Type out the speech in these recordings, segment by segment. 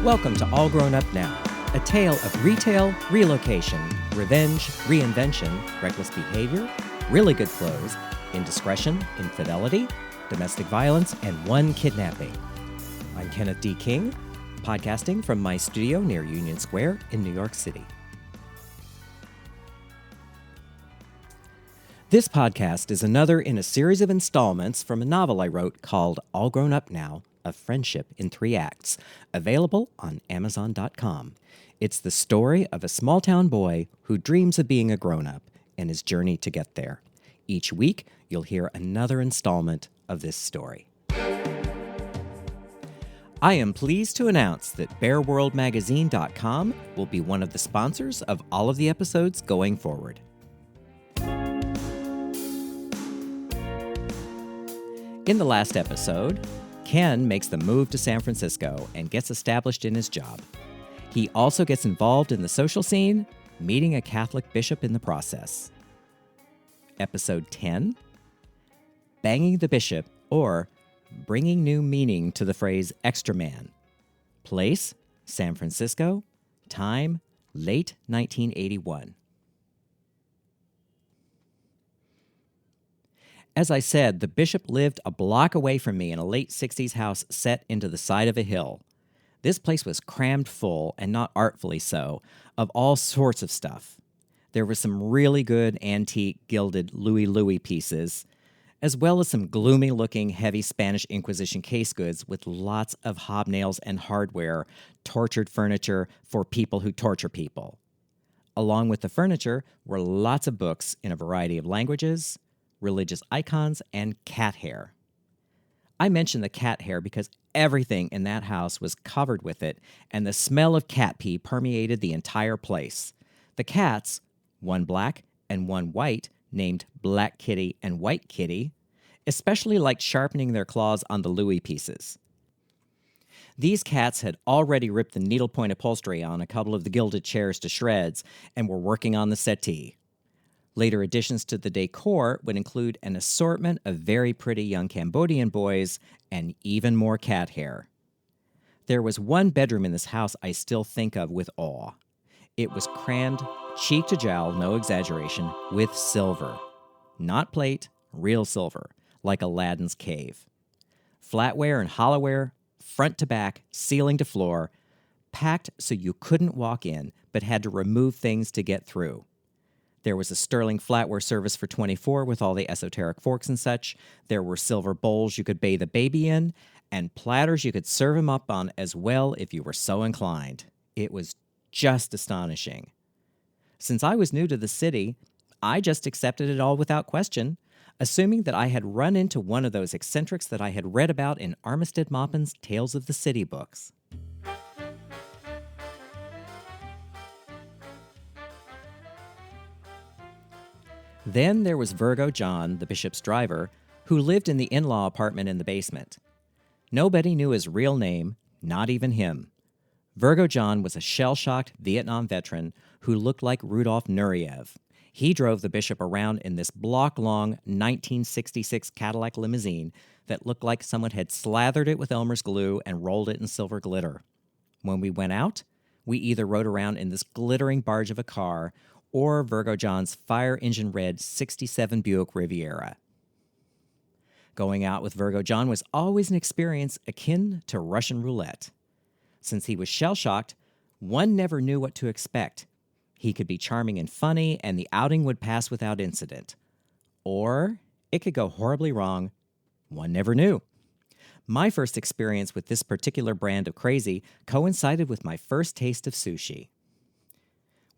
Welcome to All Grown Up Now, a tale of retail, relocation, revenge, reinvention, reckless behavior, really good clothes, indiscretion, infidelity, domestic violence, and one kidnapping. I'm Kenneth D. King, podcasting from my studio near Union Square in New York City. This podcast is another in a series of installments from a novel I wrote called All Grown Up Now, A Friendship in 3 Acts, available on Amazon.com. It's the story of a small-town boy who dreams of being a grown-up and his journey to get there. Each week, you'll hear another installment of this story. I am pleased to announce that BearWorldMagazine.com will be one of the sponsors of all of the episodes going forward. In the last episode, Ken makes the move to San Francisco and gets established in his job. He also gets involved in the social scene, meeting a Catholic bishop in the process. Episode 10, Banging the Bishop, or bringing new meaning to the phrase extra man. Place, San Francisco. Time, late 1981. As I said, the bishop lived a block away from me in a late 60s house set into the side of a hill. This place was crammed full, and not artfully so, of all sorts of stuff. There were some really good antique gilded Louis pieces, as well as some gloomy-looking heavy Spanish Inquisition case goods with lots of hobnails and hardware, tortured furniture for people who torture people. Along with the furniture were lots of books in a variety of languages, religious icons, and cat hair. I mention the cat hair because everything in that house was covered with it, and the smell of cat pee permeated the entire place. The cats, one black and one white, named Black Kitty and White Kitty, especially liked sharpening their claws on the Louis pieces. These cats had already ripped the needlepoint upholstery on a couple of the gilded chairs to shreds and were working on the settee. Later additions to the decor would include an assortment of very pretty young Cambodian boys and even more cat hair. There was one bedroom in this house I still think of with awe. It was crammed, cheek to jowl, no exaggeration, with silver. Not plate, real silver, like Aladdin's cave. Flatware and hollowware, front to back, ceiling to floor, packed so you couldn't walk in, but had to remove things to get through. There was a sterling flatware service for $24 with all the esoteric forks and such. There were silver bowls you could bathe a baby in, and platters you could serve him up on as well if you were so inclined. It was just astonishing. Since I was new to the city, I just accepted it all without question, assuming that I had run into one of those eccentrics that I had read about in Armistead Maupin's Tales of the City books. Then there was Virgo John, the bishop's driver, who lived in the in-law apartment in the basement. Nobody knew his real name, not even him. Virgo John was a shell-shocked Vietnam veteran who looked like Rudolf Nureyev. He drove the bishop around in this block-long 1966 Cadillac limousine that looked like someone had slathered it with Elmer's glue and rolled it in silver glitter. When we went out, we either rode around in this glittering barge of a car or Virgo John's fire engine red 67 Buick Riviera. Going out with Virgo John was always an experience akin to Russian roulette. Since he was shell-shocked, one never knew what to expect. He could be charming and funny, and the outing would pass without incident. Or it could go horribly wrong. One never knew. My first experience with this particular brand of crazy coincided with my first taste of sushi.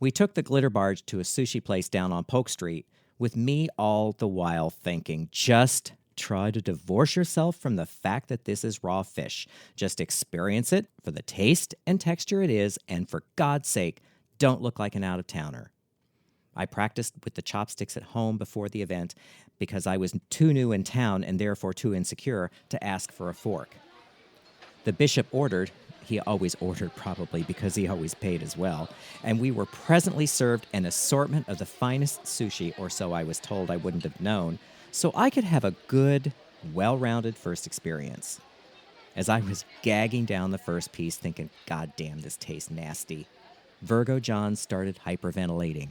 We took the glitter barge to a sushi place down on Polk Street, with me all the while thinking, just try to divorce yourself from the fact that this is raw fish. Just experience it for the taste and texture it is, and for God's sake, don't look like an out-of-towner. I practiced with the chopsticks at home before the event because I was too new in town and therefore too insecure to ask for a fork. The bishop ordered. He always ordered probably because he always paid as well, and we were presently served an assortment of the finest sushi, or so I was told. I wouldn't have known, so I could have a good, well-rounded first experience. As I was gagging down the first piece, thinking, God damn, this tastes nasty, Virgo John started hyperventilating.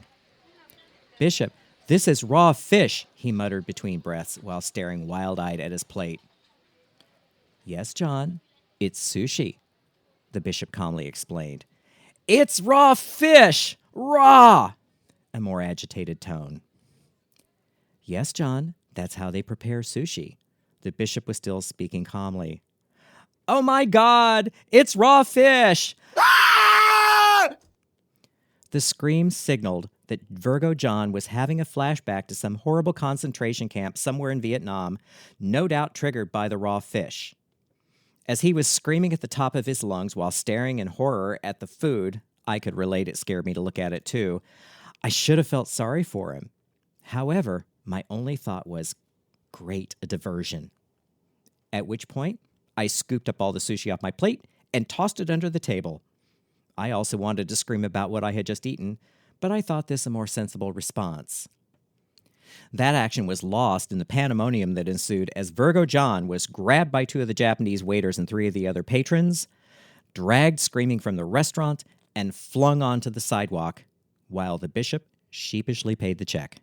"Bishop, this is raw fish," he muttered between breaths while staring wild-eyed at his plate. "Yes, John, it's sushi," the bishop calmly explained. "It's raw fish! Raw!" A more agitated tone. "Yes, John, that's how they prepare sushi." The bishop was still speaking calmly. "Oh my God! It's raw fish!" The scream signaled that Virgo John was having a flashback to some horrible concentration camp somewhere in Vietnam, no doubt triggered by the raw fish. As he was screaming at the top of his lungs while staring in horror at the food, I could relate, it scared me to look at it too, I should have felt sorry for him. However, my only thought was, great, a diversion. At which point, I scooped up all the sushi off my plate and tossed it under the table. I also wanted to scream about what I had just eaten, but I thought this a more sensible response. That action was lost in the pandemonium that ensued as Virgo John was grabbed by 2 of the Japanese waiters and 3 of the other patrons, dragged screaming from the restaurant, and flung onto the sidewalk, while the bishop sheepishly paid the check.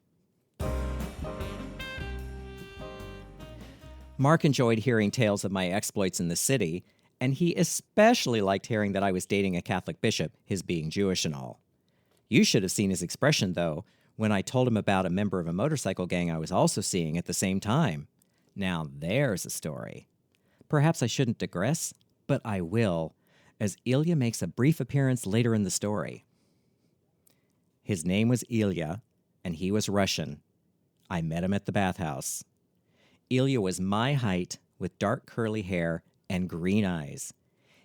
Mark enjoyed hearing tales of my exploits in the city, and he especially liked hearing that I was dating a Catholic bishop, his being Jewish and all. You should have seen his expression, though, when I told him about a member of a motorcycle gang I was also seeing at the same time. Now there's a story. Perhaps I shouldn't digress, but I will, as Ilya makes a brief appearance later in the story. His name was Ilya, and he was Russian. I met him at the bathhouse. Ilya was my height, with dark curly hair and green eyes.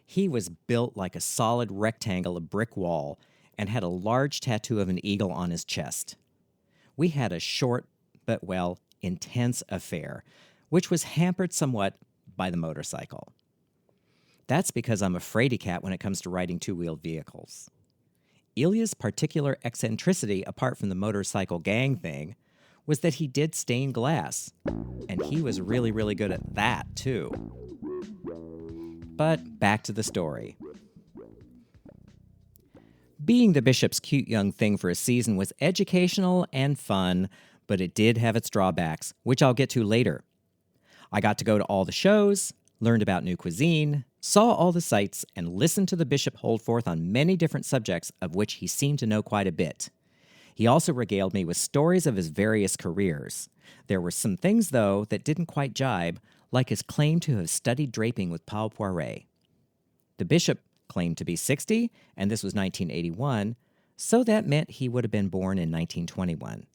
He was built like a solid rectangle of brick wall and had a large tattoo of an eagle on his chest. We had a short, but, well, intense affair, which was hampered somewhat by the motorcycle. That's because I'm a fraidy cat when it comes to riding 2-wheeled vehicles. Ilya's particular eccentricity, apart from the motorcycle gang thing, was that he did stained glass, and he was really, really good at that, too. But back to the story. Being the bishop's cute young thing for a season was educational and fun, but it did have its drawbacks, which I'll get to later. I got to go to all the shows, learned about new cuisine, saw all the sights, and listened to the bishop hold forth on many different subjects of which he seemed to know quite a bit. He also regaled me with stories of his various careers. There were some things, though, that didn't quite jibe, like his claim to have studied draping with Paul Poiret. The bishop claimed to be 60, and this was 1981, so that meant he would have been born in 1921.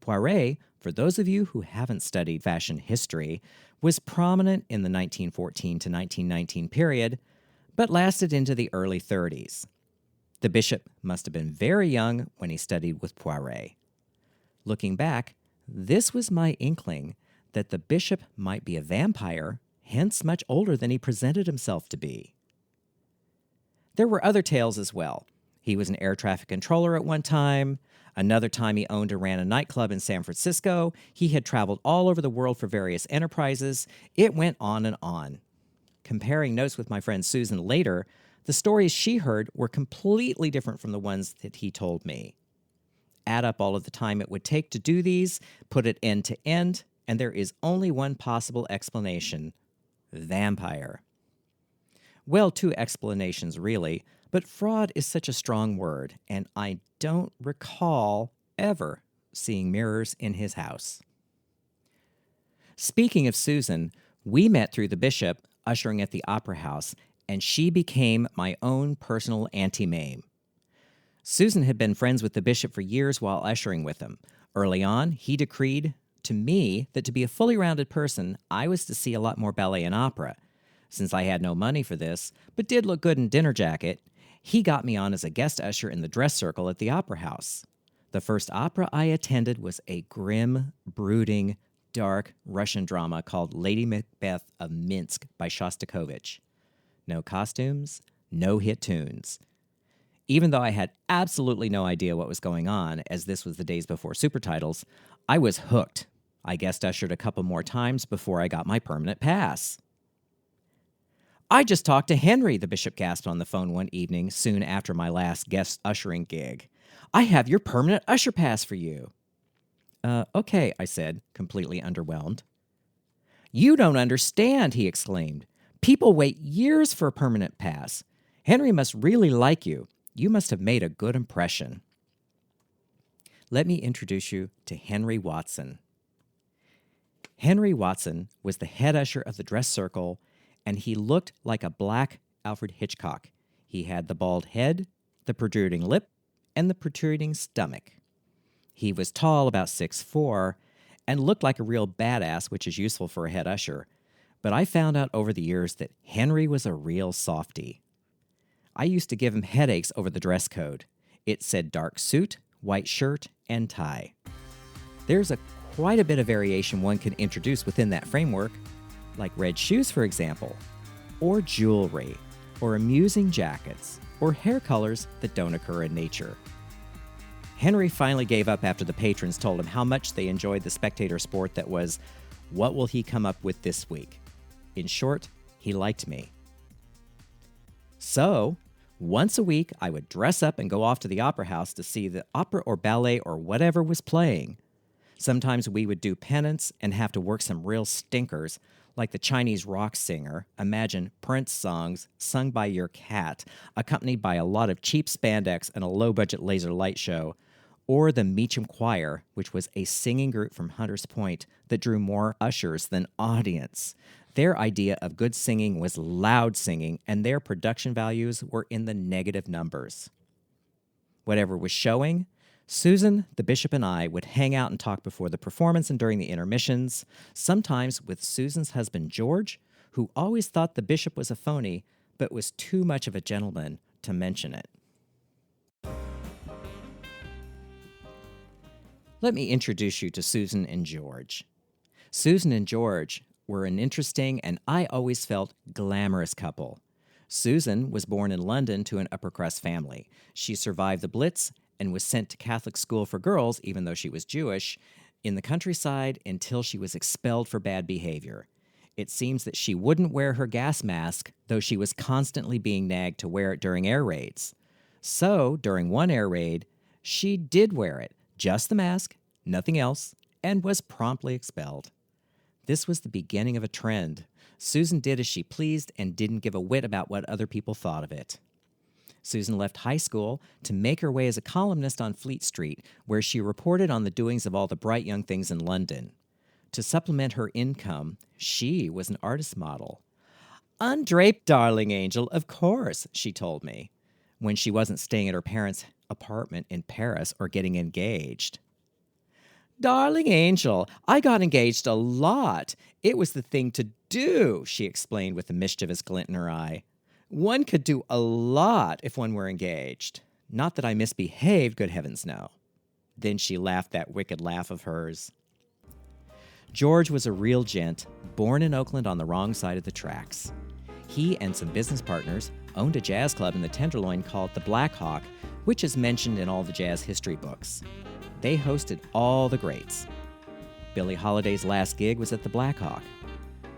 Poiret, for those of you who haven't studied fashion history, was prominent in the 1914 to 1919 period, but lasted into the early 30s. The bishop must have been very young when he studied with Poiret. Looking back, this was my inkling that the bishop might be a vampire, hence much older than he presented himself to be. There were other tales as well. He was an air traffic controller at one time. Another time he owned and ran a nightclub in San Francisco. He had traveled all over the world for various enterprises. It went on and on. Comparing notes with my friend Susan later, the stories she heard were completely different from the ones that he told me. Add up all of the time it would take to do these, put it end to end, and there is only one possible explanation: vampire. Well, 2 explanations, really, but fraud is such a strong word, and I don't recall ever seeing mirrors in his house. Speaking of Susan, we met through the bishop ushering at the Opera House, and she became my own personal Auntie Mame. Susan had been friends with the bishop for years while ushering with him. Early on, he decreed to me that to be a fully rounded person, I was to see a lot more ballet and opera. Since I had no money for this, but did look good in dinner jacket, he got me on as a guest usher in the dress circle at the Opera House. The first opera I attended was a grim, brooding, dark Russian drama called Lady Macbeth of Minsk by Shostakovich. No costumes, no hit tunes. Even though I had absolutely no idea what was going on, as this was the days before supertitles, I was hooked. I guest ushered a couple more times before I got my permanent pass. I just talked to Henry, the bishop gasped on the phone one evening soon after my last guest ushering gig. I have your permanent usher pass for you. Okay, I said, completely underwhelmed. You don't understand, he exclaimed. People wait years for a permanent pass. Henry must really like you. You must have made a good impression. Let me introduce you to Henry Watson. Henry Watson was the head usher of the dress circle, and he looked like a black Alfred Hitchcock. He had the bald head, the protruding lip, and the protruding stomach. He was tall, about 6'4", and looked like a real badass, which is useful for a head usher. But I found out over the years that Henry was a real softy. I used to give him headaches over the dress code. It said dark suit, white shirt, and tie. There's quite a bit of variation one can introduce within that framework, like red shoes, for example, or jewelry, or amusing jackets, or hair colors that don't occur in nature. Henry finally gave up after the patrons told him how much they enjoyed the spectator sport that was, what will he come up with this week? In short, he liked me. So, once a week, I would dress up and go off to the opera house to see the opera or ballet or whatever was playing. Sometimes we would do penance and have to work some real stinkers, like the Chinese rock singer, imagine Prince songs sung by your cat, accompanied by a lot of cheap spandex and a low-budget laser light show, or the Meacham Choir, which was a singing group from Hunters Point that drew more ushers than audience. Their idea of good singing was loud singing, and their production values were in the negative numbers. Whatever was showing, Susan, the bishop, and I would hang out and talk before the performance and during the intermissions, sometimes with Susan's husband, George, who always thought the bishop was a phony, but was too much of a gentleman to mention it. Let me introduce you to Susan and George. Susan and George were an interesting and I always felt glamorous couple. Susan was born in London to an upper-crust family. She survived the Blitz and was sent to Catholic school for girls, even though she was Jewish, in the countryside until she was expelled for bad behavior. It seems that she wouldn't wear her gas mask, though she was constantly being nagged to wear it during air raids. So, during one air raid, she did wear it, just the mask, nothing else, and was promptly expelled. This was the beginning of a trend. Susan did as she pleased and didn't give a whit about what other people thought of it. Susan left high school to make her way as a columnist on Fleet Street, where she reported on the doings of all the bright young things in London. To supplement her income, she was an artist model. "Undraped, darling angel, of course," she told me, when she wasn't staying at her parents' apartment in Paris or getting engaged. "Darling angel, I got engaged a lot. It was the thing to do," she explained with a mischievous glint in her eye. "One could do a lot if one were engaged. Not that I misbehaved, good heavens, no." Then she laughed that wicked laugh of hers. George was a real gent, born in Oakland on the wrong side of the tracks. He and some business partners owned a jazz club in the Tenderloin called the Black Hawk, which is mentioned in all the jazz history books. They hosted all the greats. Billie Holiday's last gig was at the Black Hawk.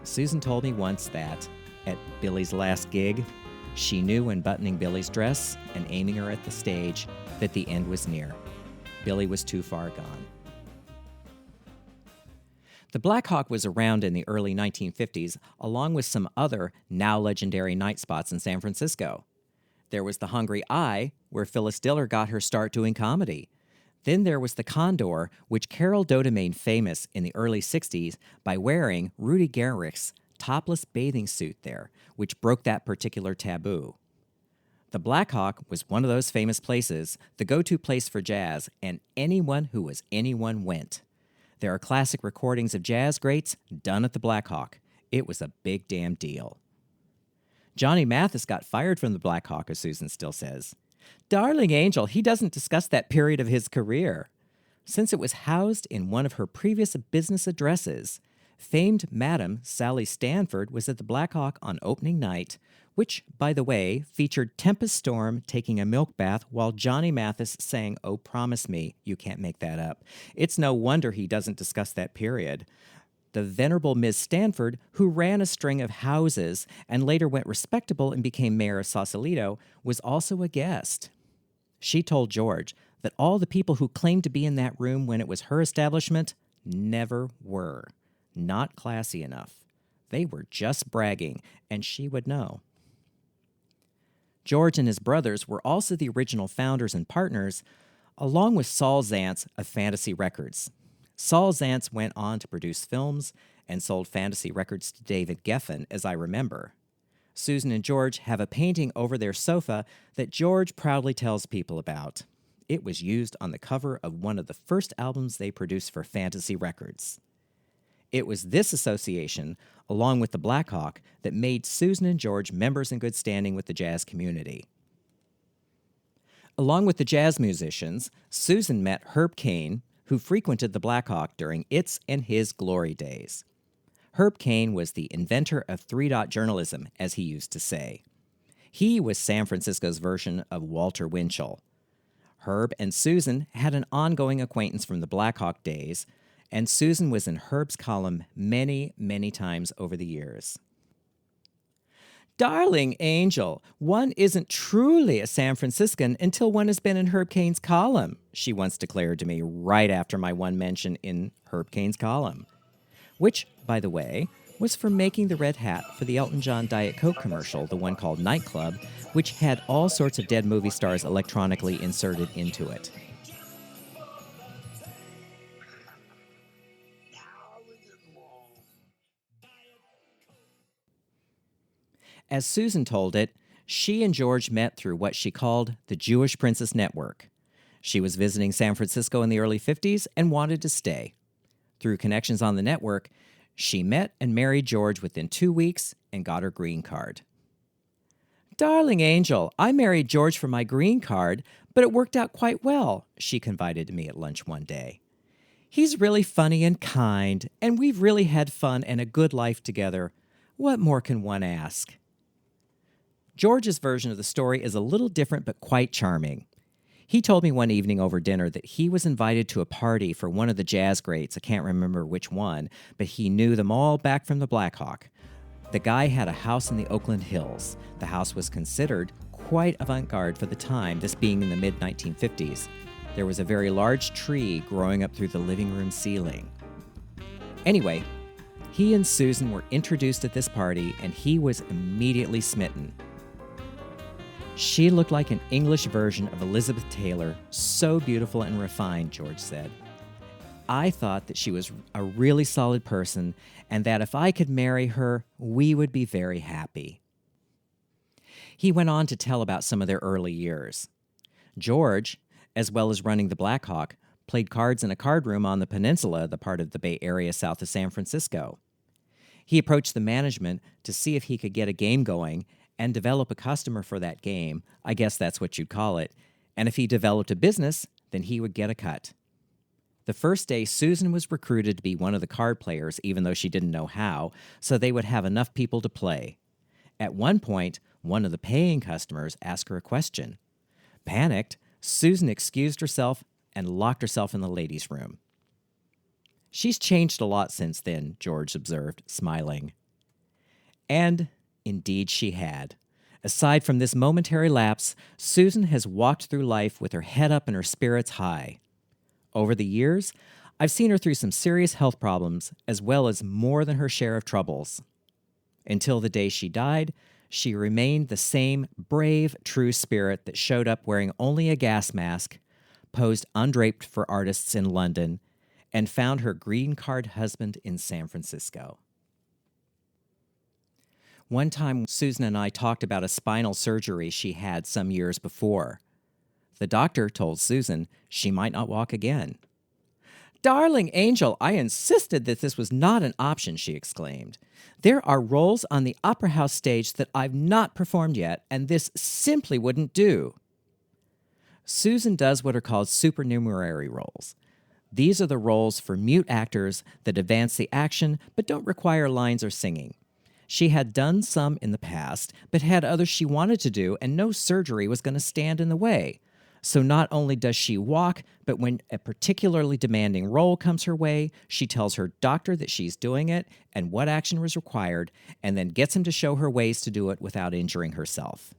Susan told me once that, at Billie's last gig, she knew when buttoning Billie's dress and aiming her at the stage that the end was near. Billie was too far gone. The Black Hawk was around in the early 1950s, along with some other now legendary night spots in San Francisco. There was the Hungry Eye, where Phyllis Diller got her start doing comedy. Then there was the Condor, which Carol Doda made famous in the early 60s by wearing Rudy Gehrich's topless bathing suit there, which broke that particular taboo. The Black Hawk was one of those famous places, the go-to place for jazz, and anyone who was anyone went. There are classic recordings of jazz greats done at the Black Hawk. It was a big damn deal. Johnny Mathis got fired from the Black Hawk, as Susan still says. "Darling angel, he doesn't discuss that period of his career." Since it was housed in one of her previous business addresses, famed Madam Sally Stanford was at the Black Hawk on opening night, which, by the way, featured Tempest Storm taking a milk bath while Johnny Mathis sang "Oh, Promise Me." You can't make that up. It's no wonder he doesn't discuss that period. The venerable Miss Stanford, who ran a string of houses and later went respectable and became mayor of Sausalito, was also a guest. She told George that all the people who claimed to be in that room when it was her establishment never were. Not classy enough. They were just bragging, and she would know. George and his brothers were also the original founders and partners, along with Saul Zaentz of Fantasy Records. Saul Zaentz went on to produce films and sold Fantasy Records to David Geffen, as I remember. Susan and George have a painting over their sofa that George proudly tells people about. It was used on the cover of one of the first albums they produced for Fantasy Records. It was this association, along with the Black Hawk, that made Susan and George members in good standing with the jazz community. Along with the jazz musicians, Susan met Herb Caen, who frequented the Black Hawk during its and his glory days. Herb Caen was the inventor of three-dot journalism, as he used to say. He was San Francisco's version of Walter Winchell. Herb and Susan had an ongoing acquaintance from the Black Hawk days, and Susan was in Herb's column many, many times over the years. Darling angel, one isn't truly a San Franciscan until one has been in Herb Caen's column, she once declared to me right after my one mention in Herb Caen's column. Which, by the way, was for making the red hat for the Elton John Diet Coke commercial, the one called Nightclub, which had all sorts of dead movie stars electronically inserted into it. As Susan told it, she and George met through what she called the Jewish Princess Network. She was visiting San Francisco in the early 50s and wanted to stay. Through connections on the network, she met and married George within 2 weeks and got her green card. Darling angel, I married George for my green card, but it worked out quite well, she confided to me at lunch one day. He's really funny and kind, and we've really had fun and a good life together. What more can one ask? George's version of the story is a little different but quite charming. He told me one evening over dinner that he was invited to a party for one of the jazz greats, I can't remember which one, but he knew them all back from the Black Hawk. The guy had a house in the Oakland Hills. The house was considered quite avant-garde for the time, this being in the mid-1950s. There was a very large tree growing up through the living room ceiling. Anyway, he and Susan were introduced at this party, and he was immediately smitten. She looked like an English version of Elizabeth Taylor, so beautiful and refined, George said. I thought that she was a really solid person and that if I could marry her, we would be very happy. He went on to tell about some of their early years. George, as well as running the Black Hawk, played cards in a card room on the peninsula, the part of the Bay Area south of San Francisco. He approached the management to see if he could get a game going and develop a customer for that game, I guess that's what you'd call it, and if he developed a business, then he would get a cut. The first day, Susan was recruited to be one of the card players, even though she didn't know how, so they would have enough people to play. At one point, one of the paying customers asked her a question. Panicked, Susan excused herself and locked herself in the ladies' room. She's changed a lot since then, George observed, smiling. And indeed she had. Aside from this momentary lapse, Susan has walked through life with her head up and her spirits high. Over the years, I've seen her through some serious health problems, as well as more than her share of troubles. Until the day she died, she remained the same brave, true spirit that showed up wearing only a gas mask, posed undraped for artists in London, and found her green card husband in San Francisco. One time, Susan and I talked about a spinal surgery she had some years before. The doctor told Susan she might not walk again. Darling angel, I insisted that this was not an option, she exclaimed. There are roles on the opera house stage that I've not performed yet, and this simply wouldn't do. Susan does what are called supernumerary roles. These are the roles for mute actors that advance the action but don't require lines or singing. She had done some in the past, but had others she wanted to do, and no surgery was going to stand in the way. So not only does she walk, but when a particularly demanding role comes her way, she tells her doctor that she's doing it and what action was required, and then gets him to show her ways to do it without injuring herself.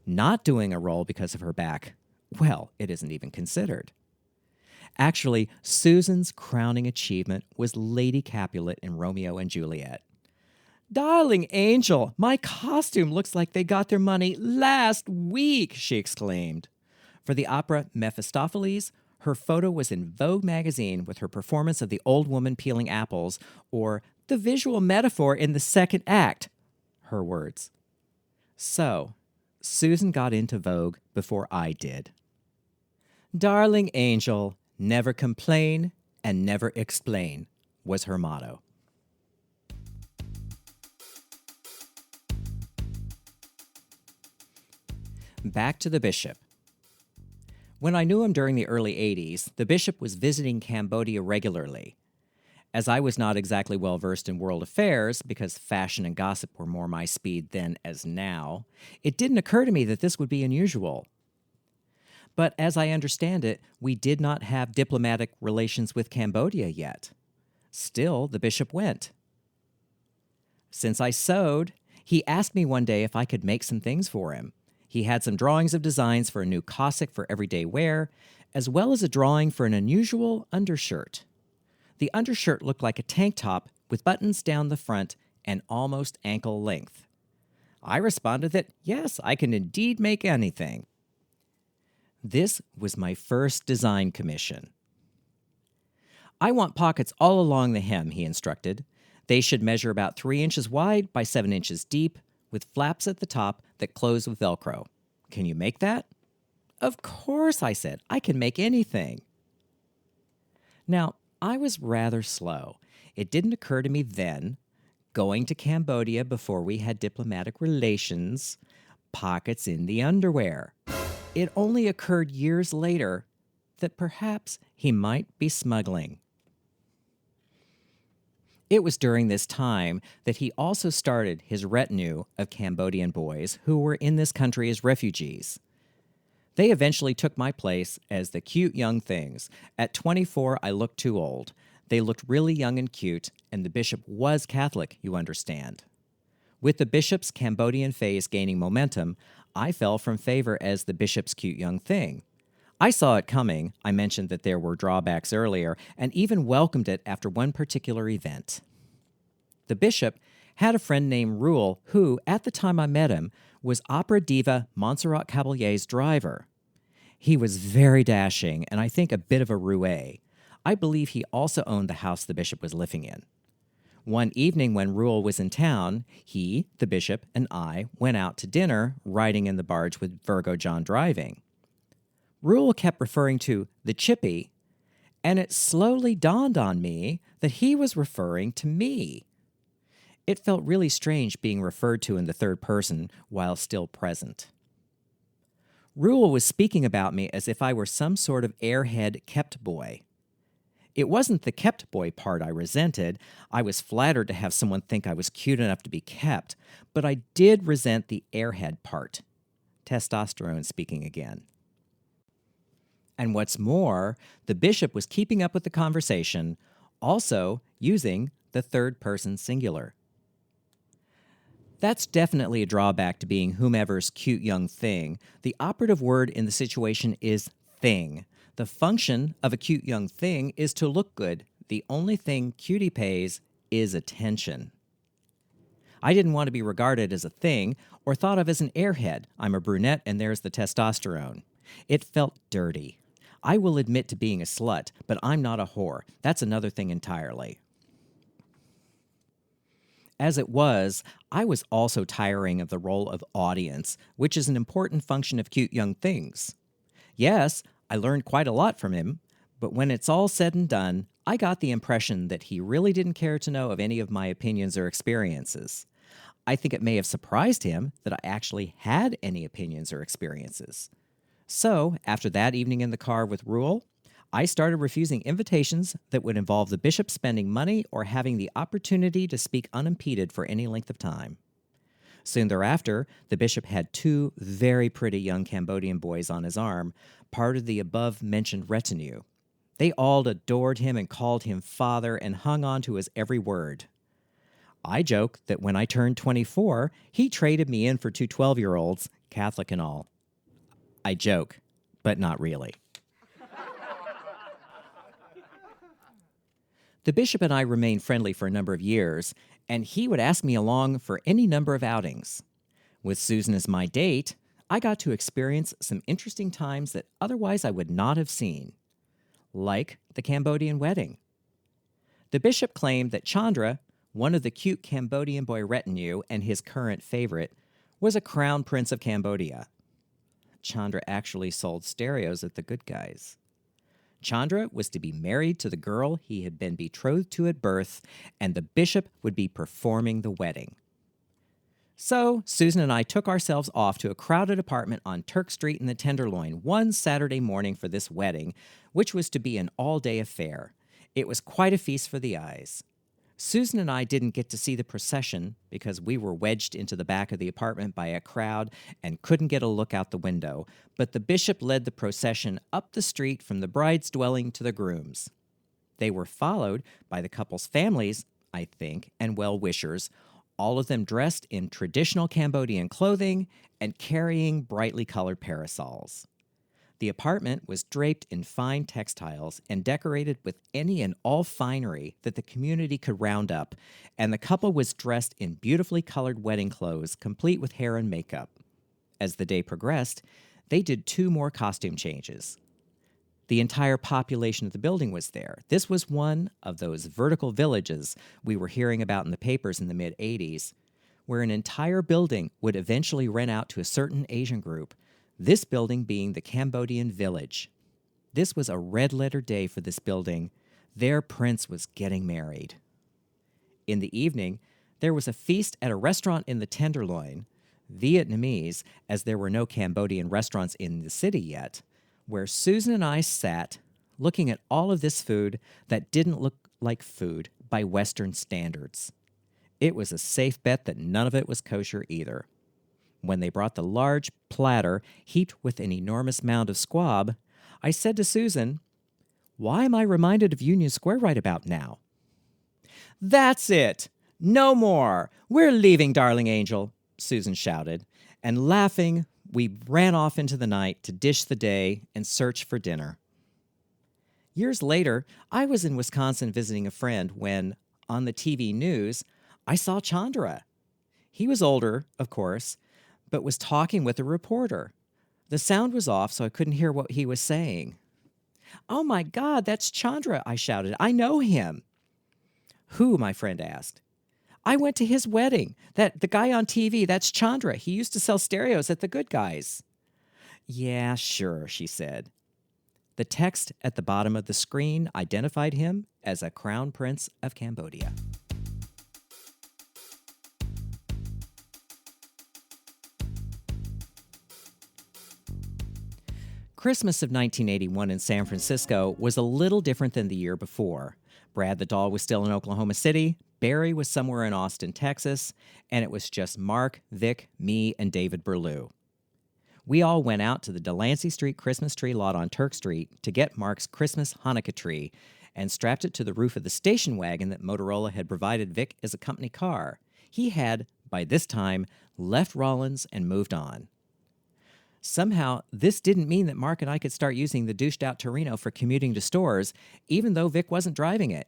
Not doing a role because of her back, well, it isn't even considered. Actually, Susan's crowning achievement was Lady Capulet in Romeo and Juliet. "Darling angel, my costume looks like they got their money last week," she exclaimed. For the opera Mephistopheles, her photo was in Vogue magazine with her performance of the old woman peeling apples, or the visual metaphor in the second act, her words. So, Susan got into Vogue before I did. "Darling angel, never complain and never explain," was her motto. Back to the bishop. When I knew him during the early 80s, the bishop was visiting Cambodia regularly. As I was not exactly well versed in world affairs, because fashion and gossip were more my speed then as now, it didn't occur to me that this would be unusual. But as I understand it, we did not have diplomatic relations with Cambodia yet. Still, the bishop went. Since I sewed, he asked me one day if I could make some things for him. He had some drawings of designs for a new cassock for everyday wear, as well as a drawing for an unusual undershirt. The undershirt looked like a tank top with buttons down the front and almost ankle length. I responded that, yes, I can indeed make anything. This was my first design commission. "I want pockets all along the hem," he instructed. "They should measure about 3 inches wide by 7 inches deep, with flaps at the top that close with Velcro. Can you make that?" "Of course," I said. "I can make anything." Now, I was rather slow. It didn't occur to me then, going to Cambodia before we had diplomatic relations, pockets in the underwear. It only occurred years later that perhaps he might be smuggling. It was during this time that he also started his retinue of Cambodian boys who were in this country as refugees. They eventually took my place as the cute young things. At 24, I looked too old. They looked really young and cute, and the bishop was Catholic, you understand. With the bishop's Cambodian phase gaining momentum, I fell from favor as the bishop's cute young thing. I saw it coming. I mentioned that there were drawbacks earlier, and even welcomed it after one particular event. The bishop had a friend named Rule who, at the time I met him, was opera diva Montserrat Caballé's driver. He was very dashing, and I think a bit of a roue. I believe he also owned the house the bishop was living in. One evening when Rule was in town, he, the bishop, and I went out to dinner, riding in the barge with Virgo John driving. Rule kept referring to the chippy, and it slowly dawned on me that he was referring to me. It felt really strange being referred to in the third person while still present. Rule was speaking about me as if I were some sort of airhead kept boy. It wasn't the kept boy part I resented. I was flattered to have someone think I was cute enough to be kept, but I did resent the airhead part. Testosterone speaking again. And what's more, the bishop was keeping up with the conversation, also using the third person singular. That's definitely a drawback to being whomever's cute young thing. The operative word in the situation is thing. The function of a cute young thing is to look good. The only thing cutie pays is attention. I didn't want to be regarded as a thing or thought of as an airhead. I'm a brunette and there's the testosterone. It felt dirty. I will admit to being a slut, but I'm not a whore. That's another thing entirely. As it was, I was also tiring of the role of audience, which is an important function of cute young things. Yes, I learned quite a lot from him, but when it's all said and done, I got the impression that he really didn't care to know of any of my opinions or experiences. I think it may have surprised him that I actually had any opinions or experiences. So, after that evening in the car with Rule, I started refusing invitations that would involve the bishop spending money or having the opportunity to speak unimpeded for any length of time. Soon thereafter, the bishop had two very pretty young Cambodian boys on his arm, part of the above-mentioned retinue. They all adored him and called him father and hung on to his every word. I joke that when I turned 24, he traded me in for two 12-year-olds, Catholic and all. I joke, but not really. The bishop and I remained friendly for a number of years, and he would ask me along for any number of outings. With Susan as my date, I got to experience some interesting times that otherwise I would not have seen, like the Cambodian wedding. The bishop claimed that Chandra, one of the cute Cambodian boy retinue and his current favorite, was a crown prince of Cambodia. Chandra actually sold stereos at the Good Guys. Chandra was to be married to the girl he had been betrothed to at birth, and the bishop would be performing the wedding. So, Susan and I took ourselves off to a crowded apartment on Turk Street in the Tenderloin one Saturday morning for this wedding, which was to be an all-day affair. It was quite a feast for the eyes. Susan and I didn't get to see the procession because we were wedged into the back of the apartment by a crowd and couldn't get a look out the window, but the bishop led the procession up the street from the bride's dwelling to the groom's. They were followed by the couple's families, I think, and well-wishers, all of them dressed in traditional Cambodian clothing and carrying brightly colored parasols. The apartment was draped in fine textiles and decorated with any and all finery that the community could round up, and the couple was dressed in beautifully colored wedding clothes, complete with hair and makeup. As the day progressed, they did 2 more costume changes. The entire population of the building was there. This was one of those vertical villages we were hearing about in the papers in the mid-'80s, where an entire building would eventually rent out to a certain Asian group, this building being the Cambodian Village. This was a red-letter day for this building. Their prince was getting married. In the evening, there was a feast at a restaurant in the Tenderloin, Vietnamese, as there were no Cambodian restaurants in the city yet, where Susan and I sat looking at all of this food that didn't look like food by Western standards. It was a safe bet that none of it was kosher either. When they brought the large platter heaped with an enormous mound of squab, I said to Susan, "Why am I reminded of Union Square right about now?" "That's it! No more! We're leaving, darling angel!" Susan shouted, and laughing, we ran off into the night to dish the day and search for dinner. Years later, I was in Wisconsin visiting a friend when, on the TV news, I saw Chandra. He was older, of course, but was talking with a reporter. The sound was off, so I couldn't hear what he was saying. "Oh my God, that's Chandra," I shouted. "I know him." "Who?" my friend asked. "I went to his wedding. The guy on TV, that's Chandra. He used to sell stereos at the Good Guys." "Yeah, sure," she said. The text at the bottom of the screen identified him as a crown prince of Cambodia. Christmas of 1981 in San Francisco was a little different than the year before. Brad the doll was still in Oklahoma City, Barry was somewhere in Austin, Texas, and it was just Mark, Vic, me, and David Berlew. We all went out to the Delancey Street Christmas tree lot on Turk Street to get Mark's Christmas Hanukkah tree and strapped it to the roof of the station wagon that Motorola had provided Vic as a company car. He had, by this time, left Rollins and moved on. Somehow, this didn't mean that Mark and I could start using the douched-out Torino for commuting to stores, even though Vic wasn't driving it.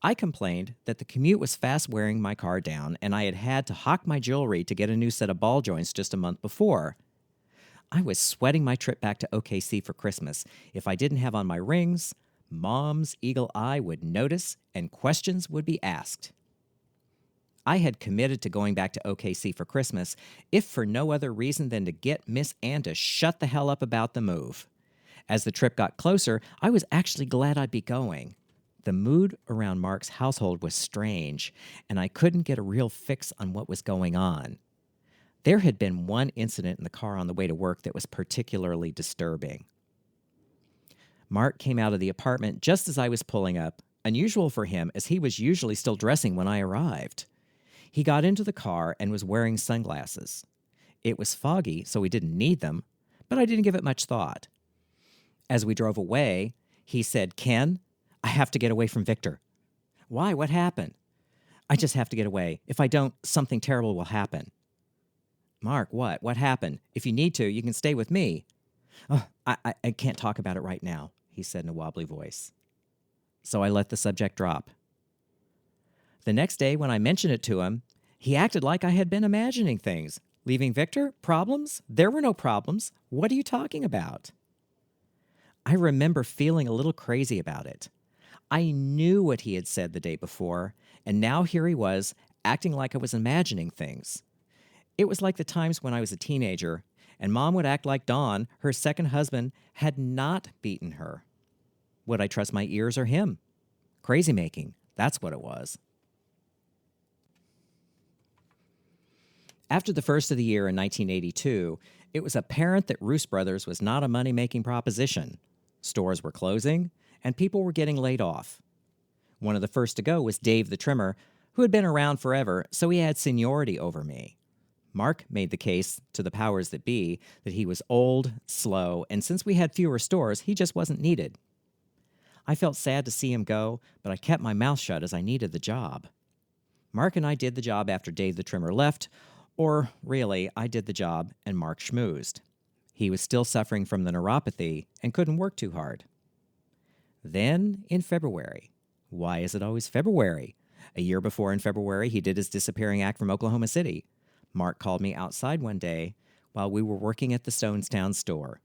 I complained that the commute was fast wearing my car down, and I had had to hawk my jewelry to get a new set of ball joints just a month before. I was sweating my trip back to OKC for Christmas. If I didn't have on my rings, Mom's eagle eye would notice, and questions would be asked. I had committed to going back to OKC for Christmas, if for no other reason than to get Miss Ann to shut the hell up about the move. As the trip got closer, I was actually glad I'd be going. The mood around Mark's household was strange, and I couldn't get a real fix on what was going on. There had been one incident in the car on the way to work that was particularly disturbing. Mark came out of the apartment just as I was pulling up, unusual for him as he was usually still dressing when I arrived. He got into the car and was wearing sunglasses. It was foggy, so he didn't need them, but I didn't give it much thought. As we drove away, he said, "Ken, I have to get away from Victor." "Why? What happened?" "I just have to get away. If I don't, something terrible will happen." "Mark, what? What happened? If you need to, you can stay with me." "Oh, I can't talk about it right now," he said in a wobbly voice. So I let the subject drop. The next day, when I mentioned it to him, he acted like I had been imagining things. "Leaving Victor? Problems? There were no problems. What are you talking about?" I remember feeling a little crazy about it. I knew what he had said the day before, and now here he was, acting like I was imagining things. It was like the times when I was a teenager, and Mom would act like Don, her second husband, had not beaten her. Would I trust my ears or him? Crazy making, that's what it was. After the first of the year in 1982, it was apparent that Roos Brothers was not a money-making proposition. Stores were closing, and people were getting laid off. One of the first to go was Dave the trimmer, who had been around forever, so he had seniority over me. Mark made the case to the powers that be that he was old, slow, and since we had fewer stores, he just wasn't needed. I felt sad to see him go, but I kept my mouth shut as I needed the job. Mark and I did the job after Dave the trimmer left, or really, I did the job and Mark schmoozed. He was still suffering from the neuropathy and couldn't work too hard. Then, in February. Why is it always February? A year before in February, he did his disappearing act from Oklahoma City. Mark called me outside one day while we were working at the Stonestown store.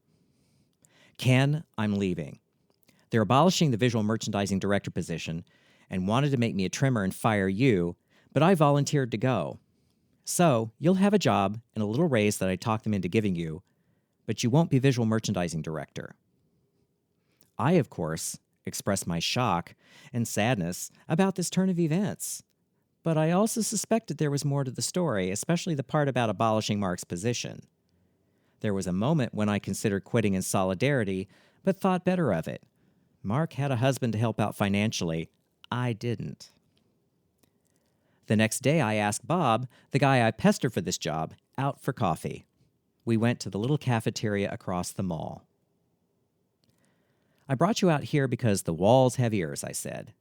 "Ken, I'm leaving. They're abolishing the visual merchandising director position and wanted to make me a trimmer and fire you, but I volunteered to go. So, you'll have a job and a little raise that I talked them into giving you, but you won't be visual merchandising director." I, of course, expressed my shock and sadness about this turn of events. But I also suspected there was more to the story, especially the part about abolishing Mark's position. There was a moment when I considered quitting in solidarity, but thought better of it. Mark had a husband to help out financially. I didn't. The next day, I asked Bob, the guy I pestered for this job, out for coffee. We went to the little cafeteria across the mall. "I brought you out here because the walls have ears," I said.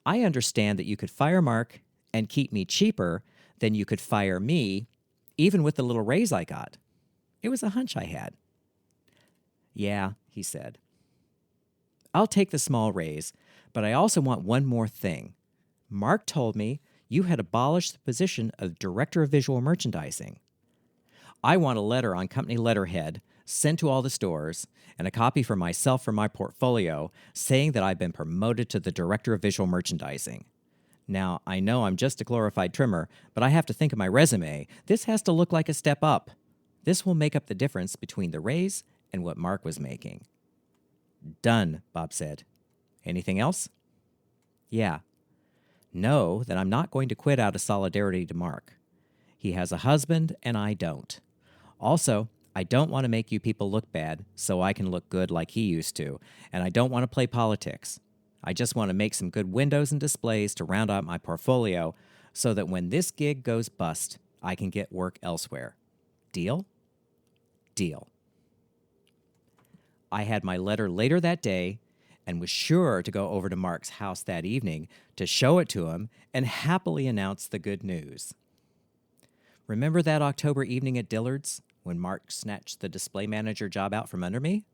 "I understand that you could fire Mark and keep me cheaper than you could fire me, even with the little raise I got. It was a hunch I had." "Yeah," he said. "I'll take the small raise, but I also want one more thing. Mark told me you had abolished the position of Director of Visual Merchandising. I want a letter on company letterhead sent to all the stores and a copy for myself for my portfolio saying that I've been promoted to the Director of Visual Merchandising. Now, I know I'm just a glorified trimmer, but I have to think of my resume. This has to look like a step up. This will make up the difference between the raise and what Mark was making." "Done," Bob said. "Anything else?" "Yeah. Know that I'm not going to quit out of solidarity to Mark. He has a husband, and I don't. Also, I don't want to make you people look bad so I can look good like he used to, and I don't want to play politics. I just want to make some good windows and displays to round out my portfolio so that when this gig goes bust, I can get work elsewhere. Deal?" Deal. I had my letter later that day and was sure to go over to Mark's house that evening to show it to him and happily announce the good news. Remember that October evening at Dillard's when Mark snatched the display manager job out from under me?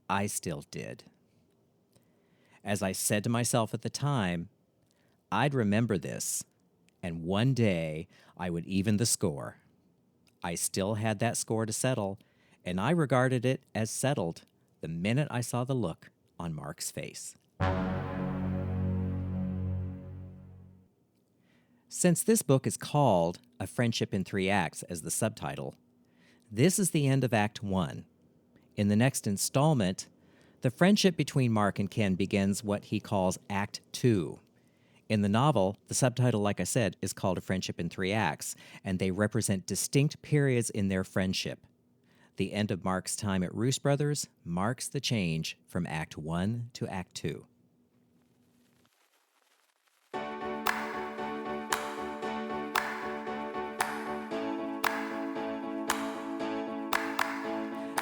I still did. As I said to myself at the time, I'd remember this, and one day I would even the score. I still had that score to settle, and I regarded it as settled the minute I saw the look on Mark's face. Since this book is called A Friendship in 3 Acts as the subtitle, this is the end of Act 1. In the next installment, the friendship between Mark and Ken begins what he calls Act 2. In the novel, the subtitle, like I said, is called A Friendship in 3 Acts, and they represent distinct periods in their friendship. The end of Mark's time at Roos Brothers marks the change from Act 1 to Act 2.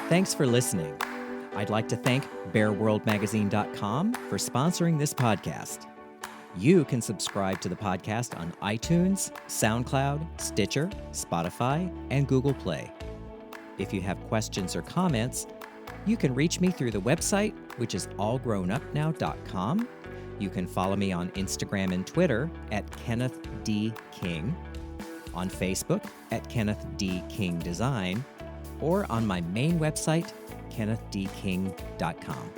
Thanks for listening. I'd like to thank BearWorldMagazine.com for sponsoring this podcast. You can subscribe to the podcast on iTunes, SoundCloud, Stitcher, Spotify, and Google Play. If you have questions or comments, you can reach me through the website, which is allgrownupnow.com. You can follow me on Instagram and Twitter at Kenneth D. King, on Facebook at Kenneth D. King Design, or on my main website, KennethDKing.com.